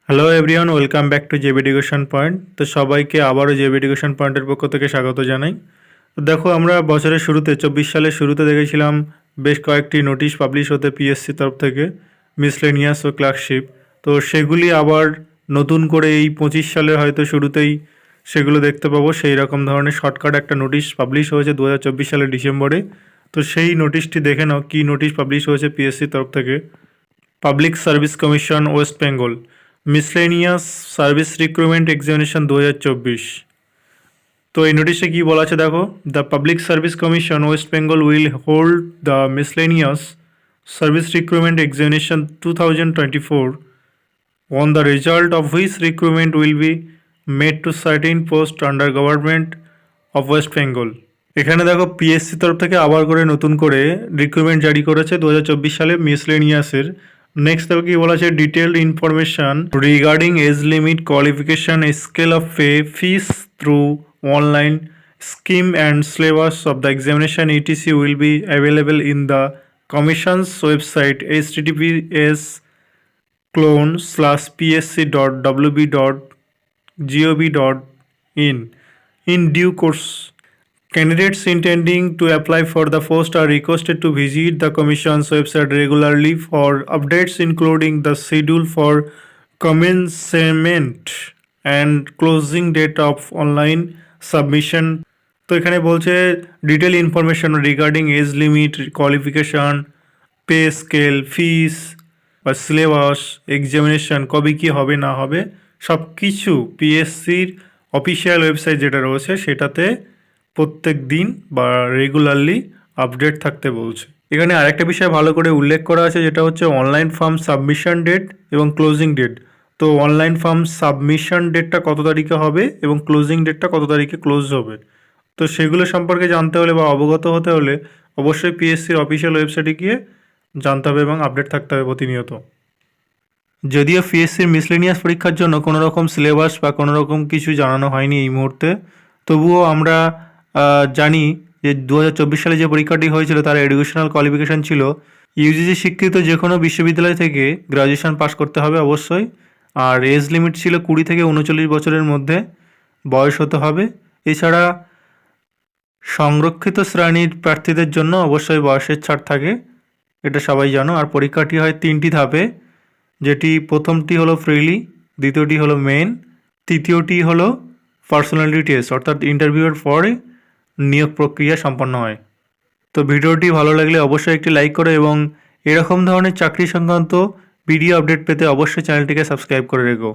Hello everyone, welcome back to JB education point. তো সবাইকে আবারও জেবি এডুকেশন পয়েন্টের পক্ষ থেকে স্বাগত জানাই। তো দেখো, আমরা বছরের শুরুতে 24 সালের শুরুতে দেখেছিলাম বেশ কয়েকটি নোটিশ পাবলিশ হতে পিএসসি তরফ থেকে, মিসলেনিয়াস ও ক্লার্কশিপ। তো সেগুলি আবার নতুন করে এই 25 সালের হয়তো শুরুতেই সেগুলো দেখতে পাবো। সেই রকম ধরনের শর্টকাট একটা নোটিশ পাবলিশ হয়েছে 2024 সালের ডিসেম্বরে। তো সেই নোটিশটি দেখে নাও, কী নোটিশ পাবলিশ হয়েছে পিএসসি তরফ থেকে। Public service commission West Bengal, miscellaneous service recruitment examination 2024। তো এই নোটিশে কী বলা আছে দেখো, the public service commission West Bengal will hold the miscellaneous service recruitment examination 2024 on the result of which recruitment will be made to certain post under government of West Bengal। এখানে দেখো, PSC তরফ থেকে আবার করে নতুন করে রিক্রুটমেন্ট জারি করেছে 2024 সালে মিসলেনিয়াসের। নেক্সট দেখো কি বলা আছে, detailed information regarding age limit, qualification, scale of pay, fees through online scheme and syllabus of the examination ETC will be available in the commission's website https://psc.wb.gov.in in due course. Candidates intending to apply for the post are requested to visit the Commission's website regularly for updates, including the schedule for commencement and closing date of online submission. তো এখানে বলছে detail information regarding age limit, qualification, pay scale, fees বা syllabus, examination কবে কী হবে না হবে সব কিছু পিএসসির অফিসিয়াল ওয়েবসাইট যেটা রয়েছে সেটাতে প্রত্যেক দিন বা রেগুলারলি আপডেট থাকতে বলছে। এখানে আরেকটা বিষয় ভালো করে উল্লেখ করা আছে, যেটা হচ্ছে অনলাইন ফর্ম সাবমিশন ডেট এবং ক্লোজিং ডেট। তো অনলাইন ফর্ম সাবমিশন ডেটটা কত তারিখে হবে এবং ক্লোজিং ডেটটা কত তারিখে ক্লোজ হবে, তো সেগুলো সম্পর্কে জানতে হলে বা অবগত হতে হলে অবশ্যই পিএসসির অফিসিয়াল ওয়েবসাইটে গিয়ে জানতে হবে এবং আপডেট থাকতে হবে প্রতিনিয়ত। যদিও পিএসসির মিসলেনিয়াস পরীক্ষার জন্য কোনো রকম সিলেবাস বা কোনো রকম কিছু জানানো হয়নি এই মুহূর্তে, তবুও আমরা জানি যে 2024 সালে যে পরীক্ষাটি হয়েছিল তার এডুকেশনাল কোয়ালিফিকেশান ছিল ইউজিসি স্বীকৃত যে কোনো বিশ্ববিদ্যালয় থেকে গ্র্যাজুয়েশন পাস করতে হবে অবশ্যই। আর এজ লিমিট ছিল 20 থেকে 39 বছরের মধ্যে বয়স হতে হবে। এছাড়া সংরক্ষিত শ্রেণীর প্রার্থীদের জন্য অবশ্যই বয়সের ছাড় থাকে, এটা সবাই জানো। আর পরীক্ষাটি হয় 3টি ধাপে, যেটি প্রথমটি হলো প্রিলি, দ্বিতীয়টি হলো মেন, তৃতীয়টি হলো পার্সোনালিটি টেস্ট অর্থাৎ ইন্টারভিউয়ের পরে নিয়োগ প্রক্রিয়া সম্পন্ন হয়। তো ভিডিওটি ভালো লাগলে অবশ্যই একটি লাইক করো এবং এরকম ধরনের চাকরি সংক্রান্ত ভিডিও আপডেট পেতে অবশ্যই চ্যানেলটিকে সাবস্ক্রাইব করে রেখো।